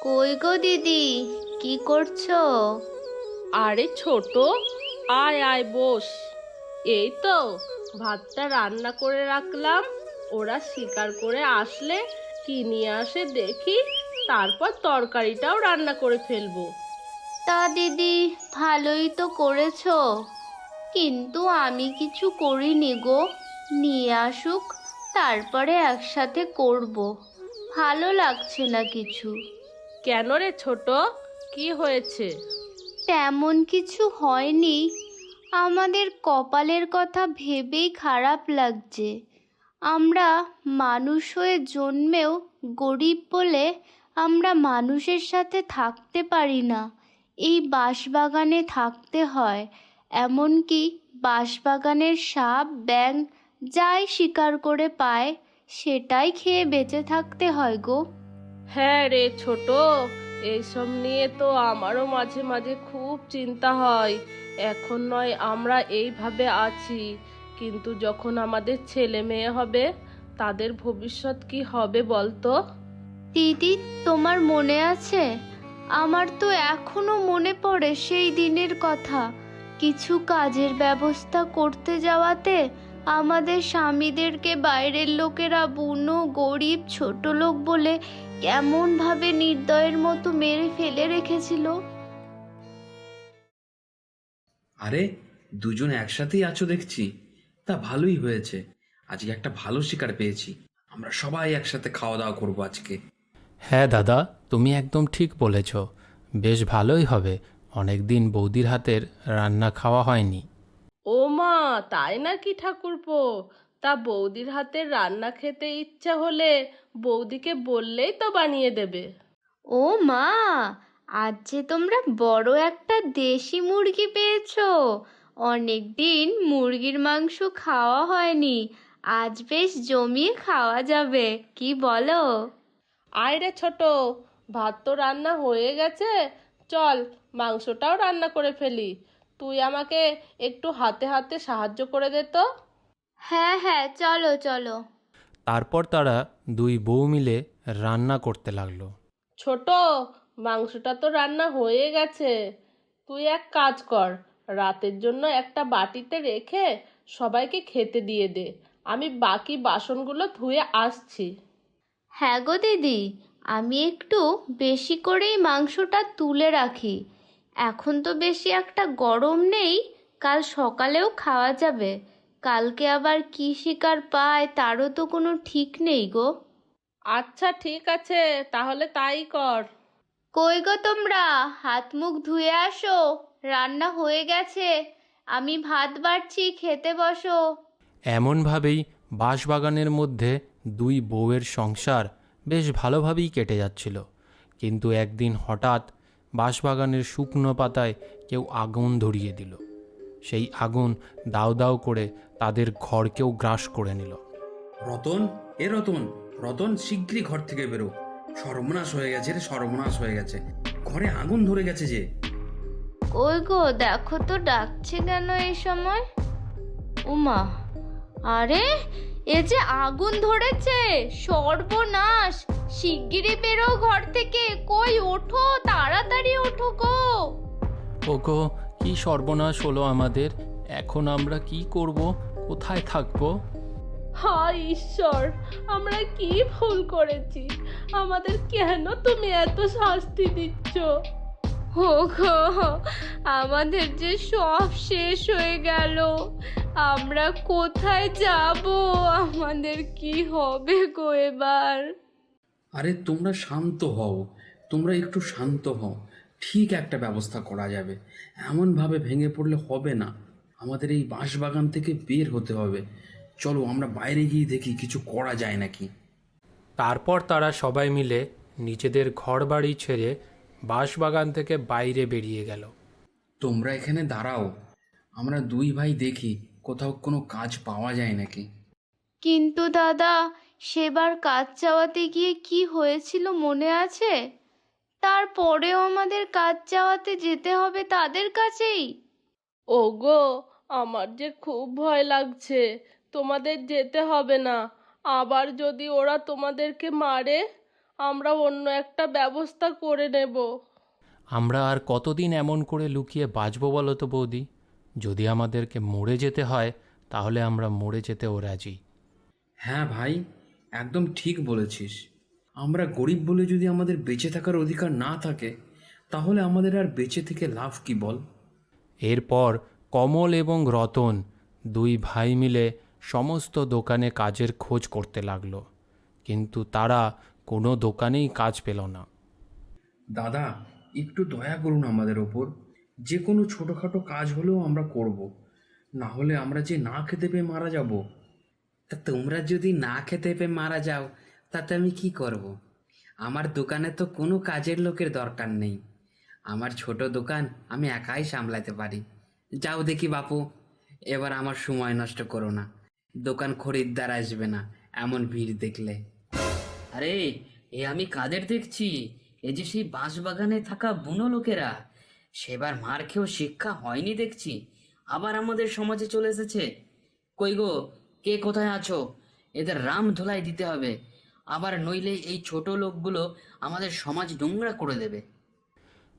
কই গো দিদি, কি করছো? আরে ছোট, আয় আয় বস। এই তো ভাতটা রান্না করে রাখলাম। ওরা শিকার করে আসলে কি নিয়ে আসে দেখি, তারপর তরকারিটাও রান্না করে ফেলবো। তা দিদি, ভালোই তো করেছো, কিন্তু আমি কিছু করিনি গো। নিয়ে আসুক, তারপরে একসাথে করব। ভালো লাগছে না কিছু। কেন রে ছোট, কি হয়েছে? তেমন কিছু হয়নি, আমাদের কপালের কথা ভেবেই খারাপ লাগছে। আমরা মানুষ হয়ে জন্মেও গরিব বলে আমরা মানুষের সাথে থাকতে পারি না, এই বাঁশবাগানে থাকতে হয়। এমনকি বাঁশবাগানের সাপ ব্যাঙ যাই শিকার করে পায় সেটাই খেয়ে বেঁচে থাকতে হয় গো। হ্যাঁ রে ছোট, এইসব নিয়ে তো আমারও মাঝে মাঝে খুব চিন্তা হয়। এখন নয় আমরা এইভাবে আছি, কিন্তু যখন আমাদের ছেলে মেয়ে হবে, তাদের ভবিষ্যৎ কি হবে বলতো? দিদি, তোমার মনে আছে? আমার তো এখনো মনে পড়ে সেই দিনের কথা। কিছু কাজের ব্যবস্থা করতে যাওয়াতে আমাদের স্বামীদেরকে বাইরের লোকেরা বুনো গরিব ছোট লোক বলে কেমন ভাবে নির্দয়ের মতো মেরে ফেলে রেখেছিল। আরে, দুজন একসাথেই আছো দেখছি। তা ভালোই হয়েছে, আজকে একটা ভালো শিকার পেয়েছি। আমরা সবাই একসাথে খাওয়া দাওয়া করবো আজকে। হ্যাঁ দাদা, তুমি একদম ঠিক বলেছ। বেশ ভালোই হবে, অনেক দিন বৌদির হাতের রান্না খাওয়া হয়নি। ও মা, তাই নাকি ঠাকুরপো? তা বৌদির হাতের রান্না খেতে ইচ্ছা হলে বৌদিকে বললেই তো বানিয়ে দেবে। ও মা, আজ যে তোমরা বড় একটা দেশি মুরগি পেয়েছো। অনেক দিন মুরগির মাংস খাওয়া হয়নি, আজ বেশ জমিয়ে খাওয়া যাবে, কি বলো? আয় রে ছোট, ভাত তো রান্না হয়ে গেছে, চল মাংসটাও রান্না করে ফেলি। তুই আমাকে একটু হাতে হাতে সাহায্য করে দে তো। হ্যাঁ হ্যাঁ, চলো চলো। তারপর তারা দুই বউ মিলে রান্না করতে লাগলো। ছোট, মাংসটা তো রান্না হয়ে গেছে। তুই এক কাজ কর, রাতের জন্য একটা বাটিতে রেখে সবাইকে খেতে দিয়ে দে। আমি বাকি বাসনগুলো ধুয়ে আসছি। হ্যাঁ গো দিদি, আমি একটু বেশি করেই মাংসটা তুলে রাখি। এখন তো বেশি একটা গরম নেই, কাল সকালেও খাওয়া যাবে। কালকে আবার কি শিকার পায় তারও তো কোনো ঠিক নেই গো। আচ্ছা ঠিক আছে, তাহলে তাই কর। কই গো তোমরা, হাত মুখ ধুয়ে আসো, রান্না হয়ে গেছে। আমি ভাত বাড়ছি, খেতে বসো। এমনভাবেই বাঁশবাগানের মধ্যে দুই বউয়ের সংসার বেশ ভালোভাবেই কেটে যাচ্ছিল। কিন্তু একদিন হঠাৎ বাঁশবাগানের শুকনো পাতায় কেউ আগুন ধরিয়ে দিল। সেই আগুন দাউ দাউ করে তাদের ঘরকেও গ্রাস করে নিল। রতন, রতন, রতন, শিগগিরই ঘর থেকে বেরো। সর্বনাশ হয়ে গেছে রে, সর্বনাশ হয়ে গেছে। ঘরে আগুন ধরে গেছে যে। ওই গো, দেখো তো ডাকছে কেন এই সময়। উমা, আরে এ যে আগুন ধরেছে, সর্বনাশ! শিগগিরই বেরো ঘর থেকে, কই ওঠো, তাড়াতাড়ি ওঠো গো। ওগো, কি সর্বনাশ হলো আমাদের! এখন আমরা কি করব, কোথায় থাকবো? হায় ঈশ্বর, আমরা কি ভুল করেছি? আমাদের কেন তুমি এত শাস্তি দিচ্ছ? ওগো, আমাদের যে সব শেষ হয়ে গেল, আমরা কোথায় যাব? আমাদের কি হবে গো এবার? আরে তোমরা শান্ত হও, তোমরা একটু শান্ত হও। ঠিক একটা ব্যবস্থা করা যাবে। এমনভাবে ভেঙে পড়লে হবে না। আমাদের এই বাঁশবাগান থেকে বের হতে হবে। চলো আমরা বাইরে গিয়ে দেখি কিছু করা যায় নাকি। তারপর তারা সবাই মিলে নিজেদের ঘরবাড়ি ছেড়ে বাঁশবাগান থেকে বাইরে বেরিয়ে গেল। তোমরা এখানে দাঁড়াও, আমরা দুই ভাই দেখি কোথাও কোনো কাজ পাওয়া যায় নাকি। কিন্তু দাদা, সেবার কাজ চাওয়াতে গিয়ে কি হয়েছিল মনে আছে? তারপরেও আমাদের কাজ চাওয়াতে যেতে হবে তাদের কাছেই। ওগো, আমার যে খুব ভয় লাগছে। তোমাদের যেতে হবে না, আবার যদি ওরা তোমাদেরকে মারে, আমরা অন্য একটা ব্যবস্থা করে নেব। আমরা আর কতদিন এমন করে লুকিয়ে বাঁচবো বলো তো বৌদি? যদি আমাদেরকে মরে যেতে হয় তাহলে আমরা মরে যেতেও রাজি। হ্যাঁ ভাই, একদম ঠিক বলেছিস। আমরা গরিব বলে যদি আমাদের বেঁচে থাকার অধিকার না থাকে, তাহলে আমাদের আর বেঁচে থেকে লাভ কি বল? এরপর কমল এবং রতন দুই ভাই মিলে সমস্ত দোকানে কাজের খোঁজ করতে লাগলো, কিন্তু তারা কোনো দোকানেই কাজ পেল না। দাদা, একটু দয়া করুন আমাদের ওপর। যে কোনো ছোটোখাটো কাজ হলেও আমরা করব, না হলে আমরা যে না খেতে পেয়ে মারা যাব। তা তোমরা যদি না খেতে পেয়ে মারা যাও, তাতে আমি কি করব? আমার দোকানে তো কোনো কাজের লোকের দরকার নেই। আমার ছোট দোকান আমি একাই সামলাতে পারি। যাও দেখি বাপু, এবার আমার সময় নষ্ট করো না। দোকান খরিদ্দার আসবে না এমন ভিড় দেখলে। আরে, এ আমি কাদের দেখছি? এ যে সেই বাঁশবাগানে থাকা বুনো লোকেরা। সেবার মার খেয়েও শিক্ষা হয়নি দেখছি, আবার আমাদের সমাজে চলে এসেছে। কই গো, কে কোথায় আছো? এদের রাম ধোলাই দিতে হবে, আবার নইলে এই ছোট লোকগুলো আমাদের সমাজ নোংরা করে দেবে।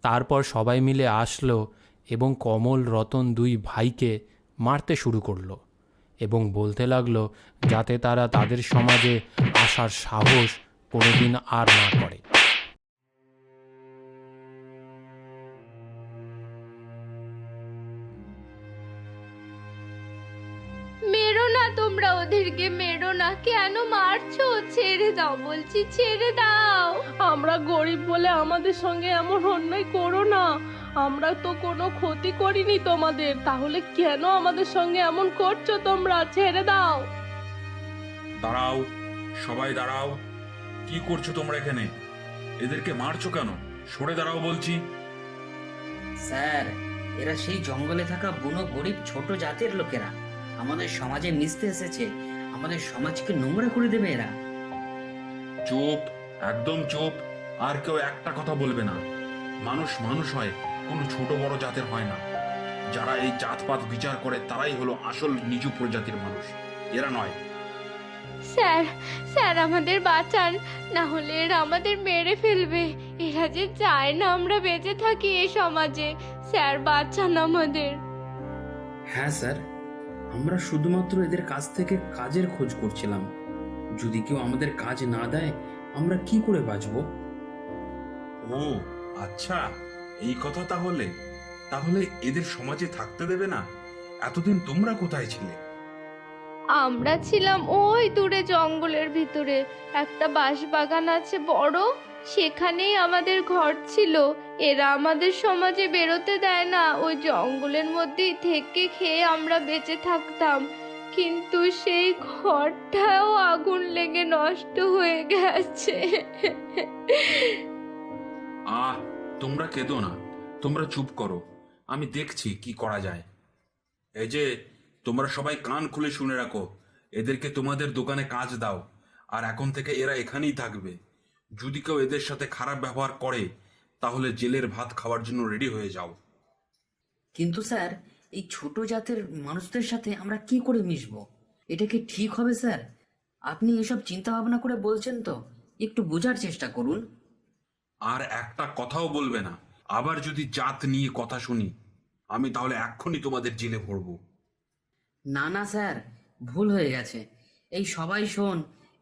তারপর সবাই মিলে আসলো এবং কমল রতন দুই ভাইকে মারতে শুরু করলো এবং বলতে লাগলো যাতে তারা তাদের সমাজে আসার সাহস কোনোদিন আর না করে। মেরো না, তোমরা ওদেরকে মেরো না। কেন মারছো? ছেড়ে দাও বলছি, ছেড়ে দাও। আমরা গরিব বলে আমাদের সঙ্গে এমন অন্যায় করো না। আমরা তো কোনো ক্ষতি করিনি তোমাদের, তাহলে কেন আমাদের সঙ্গে এমন করছো তোমরা? ছেড়ে দাও। দাঁড়াও, সবাই দাঁড়াও। কি করছো তোমরা এখানে? এদেরকে মারছো কেন? সরে দাঁড়াও বলছি। স্যার, এরা সেই জঙ্গলে থাকা বুনো গরিব ছোট জাতের লোকেরা আমাদের সমাজে মিশতে এসেছে। আমাদের সমাজকে নোংরা করে দেবে এরা। চুপ, একদম চুপ। আর কেউ একটা কথা বলবে না। মানুষ মানুষ হয়, কোনো ছোট বড় জাতের হয় না। যারা এই জাতপাত বিচার করে তারাই হলো আসল নিচু প্রজাতির মানুষ, এরা নয়। স্যার, স্যার আমাদের বাঁচান, না হলে এরা আমাদের মেরে ফেলবে। এরা যে চায় না আমরা বেঁচে থাকি এই সমাজে। স্যার বাঁচান আমাদের। হ্যাঁ স্যার, আমরা শুধুমাত্র এদের কাছ থেকে কাজের খোঁজ করছিলাম। যদি কেউ আমাদের কাজ না দেয়, আমরা কি করে বাঁচবো? ও আচ্ছা, এই কথা। তাহলে তাহলে এদের সমাজে থাকতে দেবে না? এতদিন তোমরা কোথায় ছিলে? আমরা ছিলাম ওই দূরে জঙ্গলের ভিতরে। একটা বাঁশবাগান আছে বড়, সেখানেই আমাদের ঘর ছিল। এরা আমাদের সমাজে বেরোতে দেয় না। ওই জঙ্গলের মধ্যেই থেকে খেয়ে আমরা বেঁচে থাকতাম, কিন্তু সেই ঘরটাও আগুন লেগে নষ্ট হয়ে গেছে। আহ, তোমরা কেঁদো না, তোমরা চুপ করো। আমি দেখছি কি করা যায়। এই যে, তোমরা সবাই কান খুলে শুনে রাখো। এদেরকে তোমাদের দোকানে কাজ দাও, আর এখন থেকে এরা এখানেই থাকবে। যদি কেউ এদের সাথে খারাপ ব্যবহার করে, তাহলে জেলের ভাত খাওয়ার জন্য রেডি হয়ে যাও। কিন্তু স্যার, এই ছোট জাতের মানুষদের সাথে আমরা কি করে মিশবো? এটা কি ঠিক হবে স্যার? আপনি এসব চিন্তা ভাবনা করে বলছেন তো? একটু বোঝার চেষ্টা করুন। আর একটা কথাও বলবে না। আবার যদি জাত নিয়ে কথা শুনি, আমি তাহলে এক্ষুনি তোমাদের জেলে ভরবো। না না স্যার, ভুল হয়ে গেছে। এই সবাই শোন,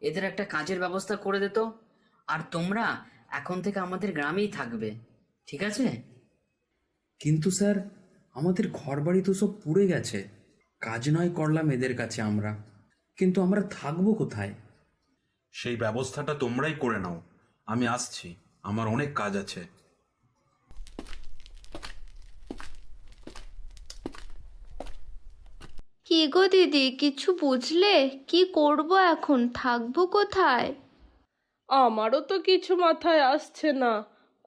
এদের একটা কাজের ব্যবস্থা করে দে তো। আর তোমরা এখন থেকে আমাদের গ্রামেই থাকবে, ঠিক আছে? কিন্তু স্যার, আমাদের ঘরবাড়ি তো সব পুড়ে গেছে। কাজ নয় করলাম এদের কাছে আমরা, কিন্তু আমরা থাকবো কোথায়? সেই ব্যবস্থাটা তোমরাই করে নাও। আমি আসছি, আমার অনেক কাজ আছে। কি গো দিদি, কিছু বুঝলে? কি করব এখন? থাকবো কোথায়? আমারও তো কিছু মাথায় আসছে না।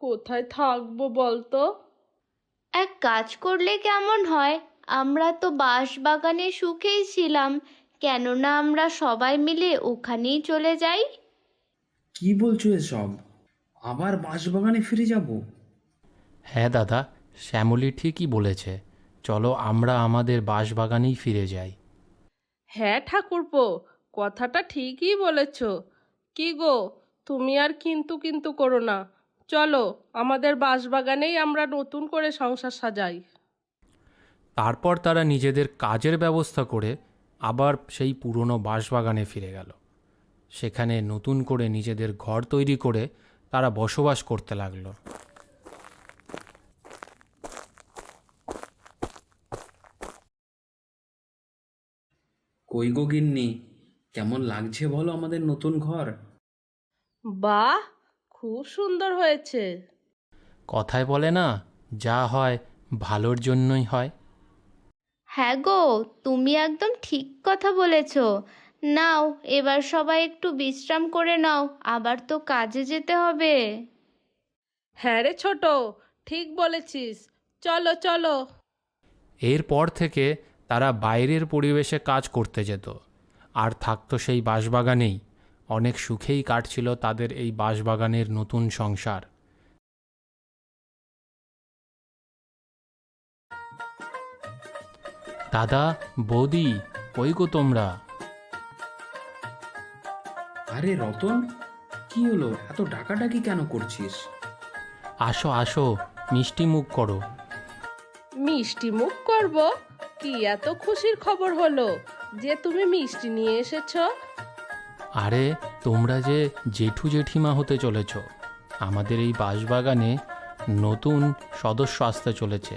কোথায় থাকবো বলতো? এক কাজ করলে কেমন হয়? আমরা তো বাঁশবাগানে সুখেই ছিলাম, কেননা আমরা সবাই মিলে ওখানেই চলে যাই। কি বলছো এসব? আবার বাঁশবাগানে ফিরে যাব? হ্যাঁ দাদা, শ্যামলী ঠিকই বলেছে। চলো আমরা আমাদের বাঁশবাগানেই ফিরে যাই। হ্যাঁ ঠাকুরপো, কথাটা ঠিকই বলেছ। কি গো, তুমি আর কিন্তু কিন্তু করো না, চলো আমাদের বাঁশবাগানেই আমরা নতুন করে সংসার সাজাই। তারপর তারা নিজেদের কাজের ব্যবস্থা করে আবার সেই পুরনো বাঁশবাগানে ফিরে গেল। সেখানে নতুন করে নিজেদের ঘর তৈরি করে তারা বসবাস করতে লাগলো। কই গো গিন্নি, কেমন লাগছে বলো আমাদের নতুন ঘর? বাহ, খুব সুন্দর হয়েছে। কথায় বলে না, যা হয় ভালোর জন্যই হয়। হ্যাঁ গো, তুমি একদম ঠিক কথা বলেছ। নাও, এবার সবাই একটু বিশ্রাম করে নাও, আবার তো কাজে যেতে হবে। হ্যাঁ রে ছোট, ঠিক বলেছিস, চলো চলো। এরপর থেকে তারা বাইরের পরিবেশে কাজ করতে যেত আর থাকতো সেই বাঁশবাগানেই। অনেক সুখেই কাটছিল তাদের এই বাঁশবাগানের নতুন সংসার। দাদা, বৌদি, কই গো তোমরা? আরে রতন, কি হলো, এত ডাকাডাকি কেন করছিস? আসো আসো, মিষ্টি মুখ করো। মিষ্টি মুখ করব? কি এত খুশির খবর হলো যে তুমি মিষ্টি নিয়ে এসেছো? আরে, তোমরা যে জেঠু জেঠিমা হতে চলেছ। আমাদের এই বাঁশবাগানে নতুন সদস্য আসতে চলেছে।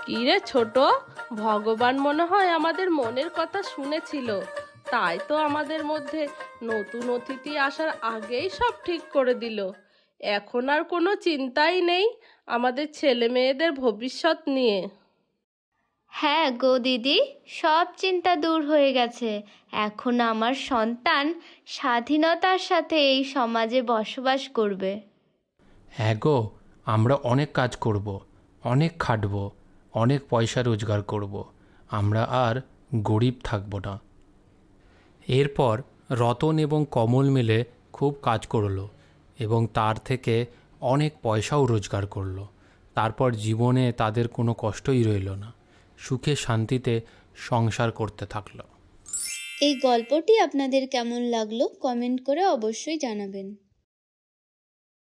কি রে ছোট, ভগবান মনে হয় আমাদের মনের কথা শুনেছিল, তাই তো আমাদের মধ্যে নতুন অতিথি আসার আগেই সব ঠিক করে দিল। এখন আর কোনো চিন্তাই নেই আমাদের ছেলে মেয়েদের ভবিষ্যৎ নিয়ে। হ্যাঁ গো দিদি, সব চিন্তা দূর হয়ে গেছে। এখন আমার সন্তান স্বাধীনতার সাথে এই সমাজে বসবাস করবে। হ্যাঁ গো, আমরা অনেক কাজ করব, অনেক খাটব, অনেক পয়সা রোজগার করব। আমরা আর গরিব থাকব না। এরপর রতন এবং কমল মিলে খুব কাজ করলো এবং তার থেকে অনেক পয়সাও রোজগার করলো। তারপর জীবনে তাদের কোনো কষ্টই রইল না, সুখে শান্তিতে সংসার করতে থাকলো। এই গল্পটি আপনাদের কেমন লাগলো কমেন্ট করে অবশ্যই জানাবেন।